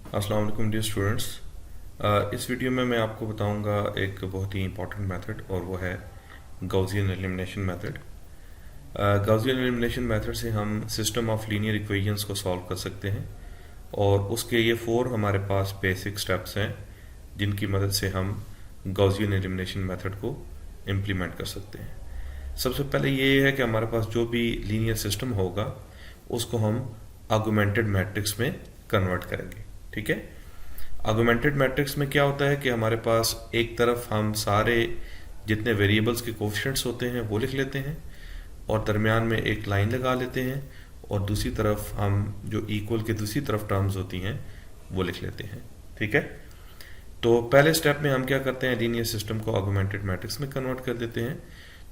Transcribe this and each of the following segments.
अस्सलाम वालेकुम dear students. इस वीडियो में मैं आपको बताऊंगा एक बहुत ही इंपॉर्टेंट मेथड और वो है Gaussian elimination method. Gaussian elimination method से हम सिस्टम ऑफ लीनियर इक्वेशंस को सॉल्व कर सकते हैं और उसके ये 4 हमारे पास बेसिक स्टेप्स हैं जिनकी मदद से हम गॉसियन एलिमिनेशन मेथड को इम्प्लीमेंट कर सकते हैं। सबसे पहले ये है कि हमारे पास जो भी लीनियर सिस्टम होगा उसको हम आर्गुमेंटेड मैट्रिक्स में कन्वर्ट करेंगे। ठीक है, आर्गुमेंटेड मैट्रिक्स में क्या होता है कि हमारे पास एक तरफ हम सारे जितने वेरिएबल्स के कोफिशिएंट्स होते हैं वो लिख लेते हैं और दरमियान में एक लाइन लगा लेते हैं और दूसरी तरफ हम जो इक्वल के दूसरी तरफ टर्म्स होती हैं वो लिख लेते हैं। ठीक है, तो पहले स्टेप में हम क्या करते हैं, लीनियर सिस्टम को आर्गुमेंटेड मैट्रिक्स में कन्वर्ट कर देते हैं।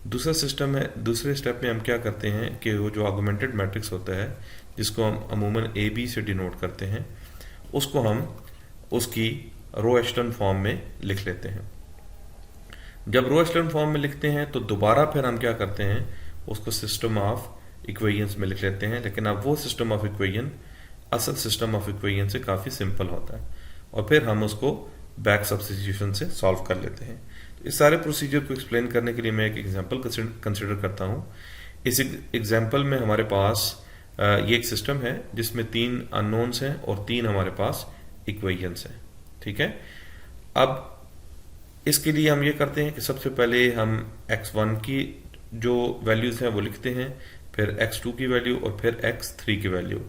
दूसरे स्टेप में हम क्या करते हैं कि वो जो आर्गुमेंटेड मैट्रिक्स होता है जिसको हम अमूमन ए बी से डिनोट करते हैं उसको हम उसकी रो एशेलन फॉर्म में लिख लेते हैं। जब रो एशेलन फॉर्म में लिखते हैं तो दोबारा फिर हम क्या करते हैं, उसको सिस्टम ऑफ इक्वेशंस में लिख लेते हैं, लेकिन अब वो सिस्टम ऑफ इक्वेशन असल सिस्टम ऑफ इक्वेशन से काफ़ी सिंपल होता है और फिर हम उसको बैक सब्स्टिट्यूशन से सॉल्व कर लेते हैं। तो इस सारे प्रोसीजर को एक्सप्लेन करने के लिए मैं एक एग्जांपल कंसिडर करता हूँ। इस एग्जांपल में हमारे पास ये एक सिस्टम है जिसमें 3 अननोन्स हैं और 3 हमारे पास इक्वेशंस हैं। ठीक है, अब इसके लिए हम ये करते हैं कि सबसे पहले हम x1 की जो वैल्यूज हैं वो लिखते हैं, फिर x2 की वैल्यू और फिर x3 की वैल्यू।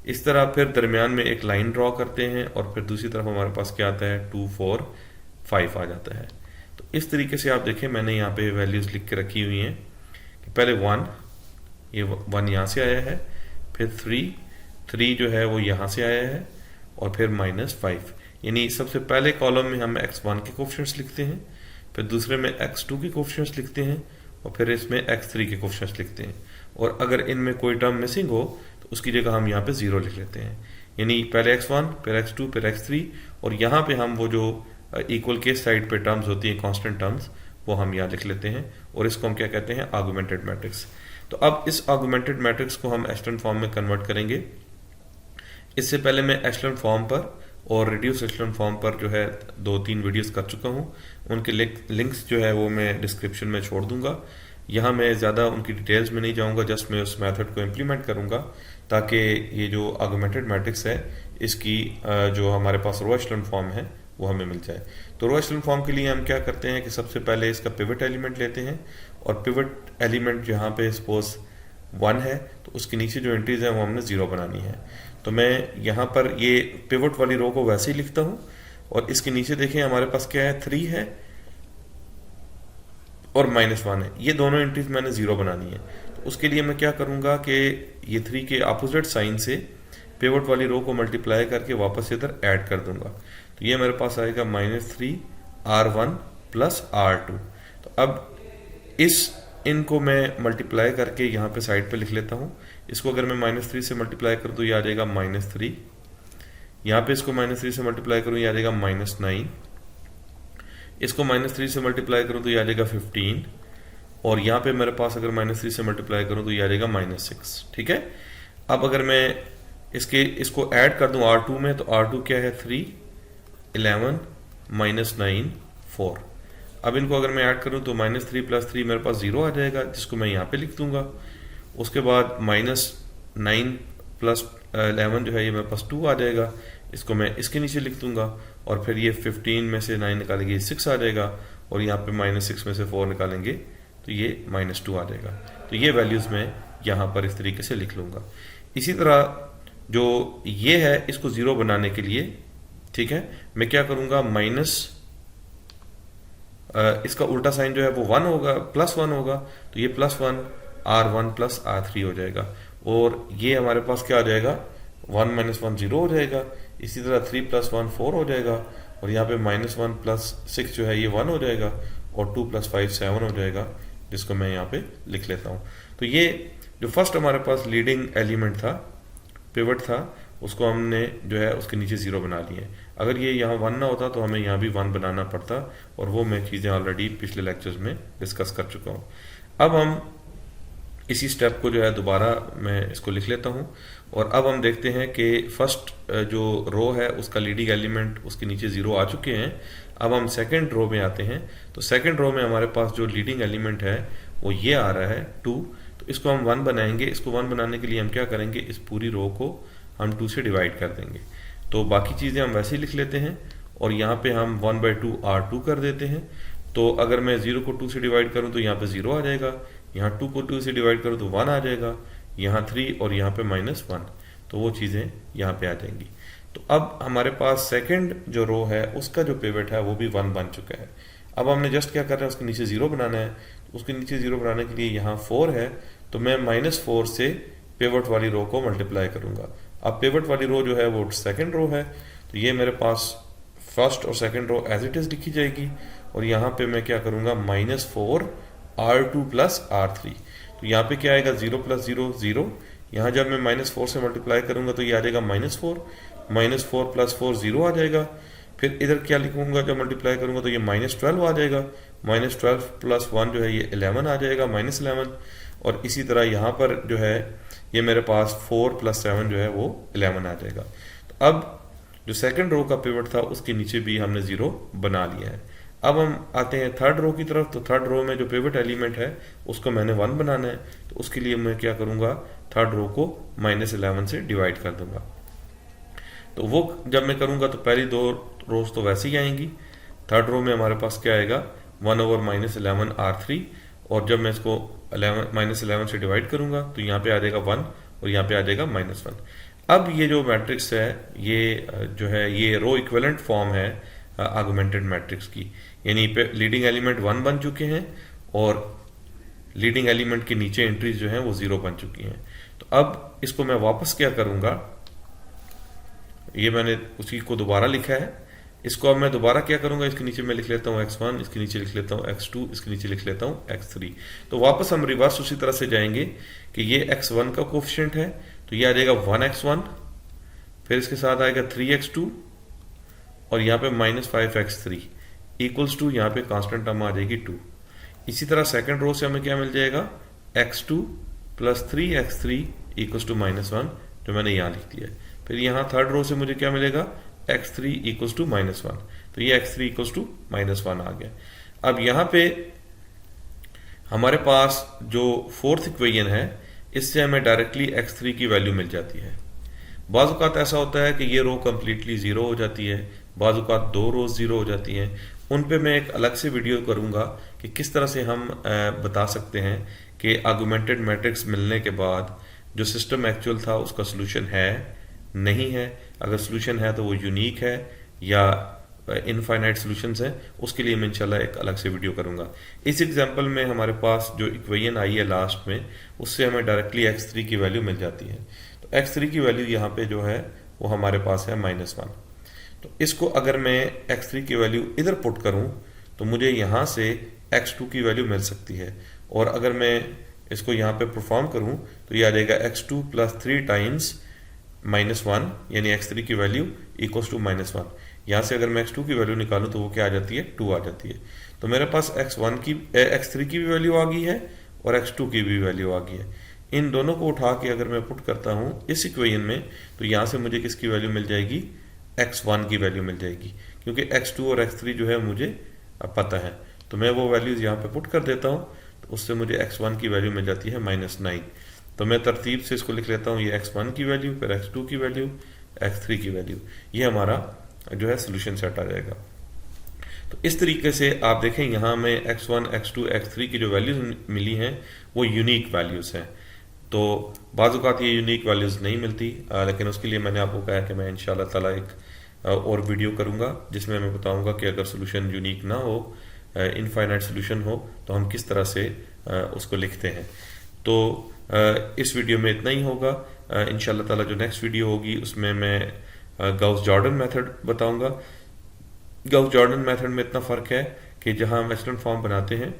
इस तरह फिर दरमियान में एक लाइन ड्रॉ करते हैं और फिर दूसरी तरफ हमारे पास क्या आता है, 2 4 5 आ जाता है। तो इस तरीके से आप देखें मैंने यहाँ पे वैल्यूज लिख के रखी हुई हैं कि पहले 1, ये 1 यहाँ से आया है, फिर 3 जो है वो यहाँ से आया है और फिर -5। यानी सबसे पहले कॉलम में हम x1 के कोफिशिएंट्स लिखते हैं, फिर दूसरे में x2 के कोफिशिएंट्स लिखते हैं और फिर इसमें x3 के कोफिशिएंट्स लिखते हैं। और अगर इनमें कोई टर्म मिसिंग हो तो उसकी जगह हम यहाँ पे 0 लिख लेते हैं। यानी पहले x1 फिर x2 फिर x3 और यहाँ पे हम वो जो इक्वल के साइड पे टर्म्स होती हैं, कांस्टेंट टर्म्स, वो हम यहाँ लिख लेते हैं और इसको हम क्या कहते हैं, आर्गुमेंटेड मैट्रिक्स। तो अब इस आर्गुमेंटेड मैट्रिक्स को हम एशेलन फॉर्म में कन्वर्ट करेंगे। इससे पहले मैं एशेलन फॉर्म पर और रिड्यूस एशेलन फॉर्म पर जो है 2-3 वीडियोस कर चुका हूँ, उनके लिंक्स जो है वो मैं डिस्क्रिप्शन में छोड़ दूंगा। यहाँ मैं ज़्यादा उनकी डिटेल्स में नहीं जाऊँगा, जस्ट मैं उस मेथड को इम्प्लीमेंट करूँगा ताकि ये जो आर्गुमेंटेड मैट्रिक्स है इसकी जो हमारे पास रो एशेलन फॉर्म है वो हमें मिल जाए। तो रो एशेलन फॉर्म के लिए हम क्या करते हैं कि सबसे पहले इसका पिवट एलिमेंट लेते हैं और पिवट एलिमेंट जहाँ पे सपोज 1 है तो उसके नीचे जो एंट्रीज है वो हमने 0 बनानी है। तो मैं यहाँ पर ये पिवट वाली रो को वैसे ही लिखता हूँ और इसके नीचे देखें हमारे पास क्या है, 3 है और -1 है। ये दोनों एंट्रीज मैंने 0 बनानी है। तो उसके लिए मैं क्या करूँगा कि ये 3 के अपोजिट साइन से पिवट वाली रो को मल्टीप्लाई करके वापस इधर ऐड कर दूंगा। तो ये मेरे पास आएगा -3 R1 प्लस R2। तो अब इनको मैं मल्टीप्लाई करके यहाँ पे साइड पे लिख लेता हूँ। इसको अगर मैं -3 से मल्टीप्लाई करूँ तो ये आ जाएगा -3, यहाँ पे इसको -3 से मल्टीप्लाई करूँ ये आ जाएगा -9, इसको -3 से मल्टीप्लाई करूँ तो ये आ जाएगा 15 और यहाँ पे मेरे पास अगर -3 से मल्टीप्लाई करूँ तो ये आ जाएगा -6। ठीक है, अब अगर मैं इसको ऐड कर दूं R2 में तो R2 क्या है, 3 11 -9 4। अब इनको अगर मैं ऐड करूं तो -3 + 3 मेरे पास 0 आ जाएगा जिसको मैं यहाँ पे लिख दूंगा। उसके बाद -9 + 11 जो है ये मेरे पास 2 आ जाएगा, इसको मैं इसके नीचे लिख दूंगा और फिर ये 15 में से 9 निकालेंगे 6 आ जाएगा और यहाँ पे -6 में से 4 निकालेंगे तो ये -2 आ जाएगा। तो ये वैल्यूज मैं यहाँ पर इस तरीके से लिख लूंगा। इसी तरह जो ये है इसको 0 बनाने के लिए, ठीक है, मैं क्या करूंगा, इसका उल्टा साइन जो है वो 1 होगा, +1 होगा, तो ये +1 R1 प्लस R3 हो जाएगा और ये हमारे पास क्या आ जाएगा, 1 - 1 0 हो जाएगा। इसी तरह 3 + 1 4 हो जाएगा और यहाँ पे -1 + 6 जो है ये 1 हो जाएगा और 2 + 5 7 हो जाएगा जिसको मैं यहाँ पे लिख लेता हूँ। तो ये जो फर्स्ट हमारे पास लीडिंग एलिमेंट था, पिवट था, उसको हमने जो है उसके नीचे 0 बना लिए। अगर ये यहाँ 1 ना होता तो हमें यहाँ भी 1 बनाना पड़ता और वो मैं चीज़ें ऑलरेडी पिछले लेक्चर्स में डिस्कस कर चुका हूँ। अब हम इसी स्टेप को जो है दोबारा मैं इसको लिख लेता हूँ। और अब हम देखते हैं कि फर्स्ट जो रो है उसका लीडिंग एलिमेंट उसके नीचे 0 आ चुके हैं। अब हम सेकंड रो में आते हैं। तो सेकंड रो में हमारे पास जो लीडिंग एलिमेंट है वो ये आ रहा है 2। तो इसको हम 1 बनाएंगे। इसको 1 बनाने के लिए हम क्या करेंगे, इस पूरी रो को हम 2 से डिवाइड कर देंगे। तो बाकी चीज़ें हम वैसे ही लिख लेते हैं और यहाँ पे हम 1/2 R2 कर देते हैं। तो अगर मैं 0 को 2 से डिवाइड करूँ तो यहाँ पे 0 आ जाएगा, यहाँ 2 को 2 से डिवाइड करूँ तो 1 आ जाएगा, यहाँ 3 और यहाँ पे -1। तो वो चीज़ें यहाँ पे आ जाएंगी। तो अब हमारे पास सेकंड जो रो है उसका जो पिवट है वो भी 1 बन चुका है। अब हमने जस्ट क्या कर रहे हैं, उसके नीचे 0 बनाना है। तो उसके नीचे 0 बनाने के लिए यहाँ 4 है, तो मैं -4 से पिवट वाली रो को मल्टीप्लाई करूंगा। अब पिवट वाली रो जो है वो सेकंड रो है, तो ये मेरे पास फर्स्ट और second row as it is लिखी जाएगी। और यहाँ पे मैं क्या करूंगा, -4 R2 + R3। तो यहाँ पे क्या आएगा, 0 + 0 0। यहाँ जब मैं -4 से मल्टीप्लाई करूंगा तो ये आ जाएगा -4 + 4 0 आ जाएगा। फिर इधर क्या लिखूंगा, जब मल्टीप्लाई करूंगा तो ये -12 आ जाएगा, -12 + 1 जो है ये 11 आ जाएगा, -11। और इसी तरह यहाँ पर जो है ये मेरे पास 4 + 7 जो है वो 11 आ जाएगा। तो अब जो सेकंड रो का पिवट था उसके नीचे भी हमने 0 बना लिया है। अब हम आते हैं थर्ड रो की तरफ। तो थर्ड रो में जो पिवट एलिमेंट है उसको मैंने 1 बनाना है। तो उसके लिए मैं क्या करूंगा, थर्ड रो को -11 से डिवाइड कर दूंगा। तो वो जब मैं करूंगा तो पहली 2 रोज तो वैसे ही आएंगी। थर्ड रो में हमारे पास क्या आएगा, 1/-11 R3। और जब मैं इसको -11 से डिवाइड करूंगा तो यहाँ पे आ जाएगा 1 और यहाँ पे आ जाएगा -1। अब ये जो मैट्रिक्स है ये जो है ये रो इक्विवेलेंट फॉर्म है आर्गुमेंटेड मैट्रिक्स की। यानी पे लीडिंग एलिमेंट 1 बन चुके हैं और लीडिंग एलिमेंट के नीचे एंट्रीज जो हैं वो 0 बन चुकी हैं। तो अब इसको मैं वापस क्या करूंगा, ये मैंने उसी को दोबारा लिखा है। इसको अब मैं दोबारा क्या करूंगा, इसके नीचे मैं लिख लेता हूँ x1, इसके नीचे लिख लेता हूँ x2, इसके नीचे लिख लेता हूँ x3। तो वापस हम रिवर्स उसी तरह से जाएंगे कि ये x1 का कोफिशिएंट है तो ये आ जाएगा 1x1, फिर इसके साथ आएगा 3x2 और यहाँ पे -5x3 इक्वल्स टू यहाँ पे कांस्टेंट टर्म आ जाएगी 2। इसी तरह सेकंड रो से हमें क्या मिल जाएगा, x2 + 3x3 इक्वल्स टू -1 जो मैंने यहाँ लिख दिया है। फिर यहाँ थर्ड रो से मुझे क्या मिलेगा, x3 इक्वल्स टू -1। तो ये x3 इक्वल्स टू -1 आ गया। अब यहाँ पे हमारे पास जो फोर्थ इक्वेशन है इससे हमें डायरेक्टली x3 की वैल्यू मिल जाती है। बाज़ औक़ात ऐसा होता है कि ये रो कम्प्लीटली 0 हो जाती है, बाज़ औक़ात 2 रोज 0 हो जाती हैं। उन पे मैं एक अलग से वीडियो करूंगा कि किस तरह से हम बता सकते हैं कि आर्गुमेंटेड मैट्रिक्स मिलने के बाद जो सिस्टम एक्चुअल था उसका सोल्यूशन है नहीं है, अगर सोल्यूशन है तो वो यूनिक है या इनफाइनाइट सॉल्यूशंस हैं, उसके लिए मैं इंशाल्लाह एक अलग से वीडियो करूंगा। इस एग्जांपल में हमारे पास जो इक्वेशन आई है लास्ट में उससे हमें डायरेक्टली x3 की वैल्यू मिल जाती है। तो x3 की वैल्यू यहाँ पे जो है वो हमारे पास है -1। तो इसको अगर मैं x3 की वैल्यू इधर पुट करूं तो मुझे यहाँ से x2 की वैल्यू मिल सकती है। और अगर मैं इसको यहाँ पे परफॉर्म करूं तो ये आ जाएगा x2 + 3 टाइम्स -1 यानी x3 की वैल्यू इक्वल्स टू -1। यहाँ से अगर मैं x2 की वैल्यू निकालूं तो वो क्या आ जाती है, 2 आ जाती है। तो मेरे पास x3 की भी वैल्यू आ गई है और x2 की भी वैल्यू आ गई है। इन दोनों को उठा के अगर मैं पुट करता हूँ इस इक्वेशन में तो यहाँ से मुझे किसकी वैल्यू मिल जाएगी, x1 की वैल्यू मिल जाएगी, क्योंकि x2 और x3 जो है मुझे पता है। तो मैं वो वैल्यूज यहाँ पे पुट कर देता हूँ तो उससे मुझे x1 की वैल्यू मिल जाती है -9। तो मैं तरतीब से इसको लिख लेता हूँ, ये x1 की वैल्यू, फिर x2 की वैल्यू, x3 की वैल्यू, ये हमारा जो है सोल्यूशन सेट आ जाएगा। तो इस तरीके से आप देखें यहाँ में x1, x2, x3 की जो वैल्यूज मिली हैं वो यूनिक वैल्यूज हैं। तो बाज़ औक़ात ये यूनिक वैल्यूज नहीं मिलती, लेकिन उसके लिए मैंने आपको कहा कि मैं इंशाल्लाह ताला एक और वीडियो करूँगा जिसमें मैं बताऊँगा कि अगर सोल्यूशन यूनिक ना हो, इनफाइनाइट सोल्यूशन हो, तो हम किस तरह से उसको लिखते हैं। तो इस वीडियो में इतना ही होगा। इंशाल्लाह ताला जो नेक्स्ट वीडियो होगी उसमें मैं गाउस जॉर्डन मेथड बताऊंगा। गाउस जॉर्डन मेथड में इतना फ़र्क है कि जहां हम एक्सटेंड फॉर्म बनाते हैं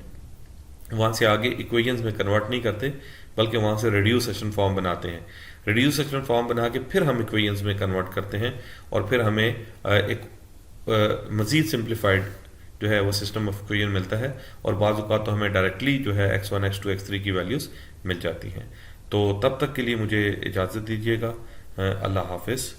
वहां से आगे इक्वेशंस में कन्वर्ट नहीं करते, बल्कि वहां से रिड्यूस एक्सटेंड फॉर्म बनाते हैं। रिड्यूस एक्सटेंड फॉर्म बना के फिर हम इक्वेशंस में कन्वर्ट करते हैं और फिर हमें एक मज़ीद सिंप्लीफाइड जो है वो सिस्टम ऑफ इक्वेशन मिलता है। और बाज़ औक़ात तो हमें डायरेक्टली जो है x1, x2, x3 की वैल्यूज़ मिल जाती हैं। तो तब तक के लिए मुझे इजाज़त दीजिएगा। अल्लाह हाफिज़।